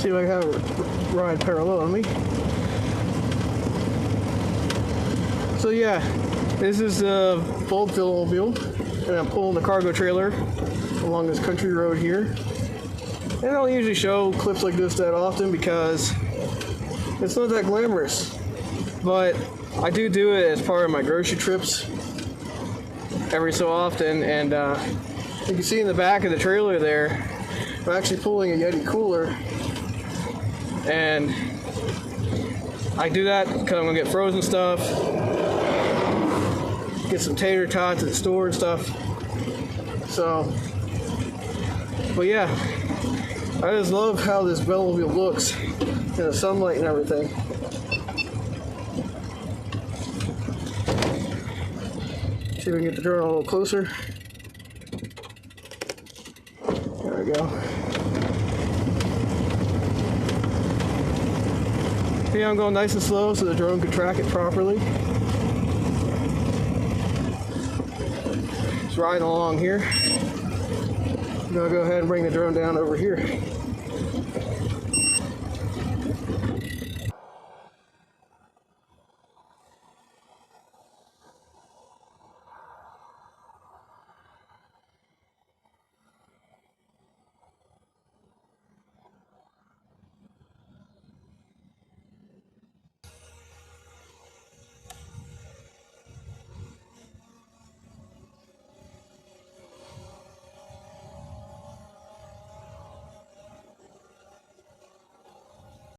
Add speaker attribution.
Speaker 1: See if I can have it ride parallel on me. So yeah, this is a Bulk Velomobile, and I'm pulling the cargo trailer along this country road here. And I don't usually show clips like this that often because it's not that glamorous, but I do it as part of my grocery trips every so often. And you can see in the back of the trailer there, I'm actually pulling a Yeti cooler, and I do that because I'm gonna get frozen stuff, get some tater tots at the store and stuff. So, but yeah, I just love how this Velomobile looks in the sunlight and everything. See if we can get the drone a little closer. There we go. Yeah, I'm going nice and slow so the drone can track it properly. Just riding along here. I'm gonna go ahead and bring the drone down over here.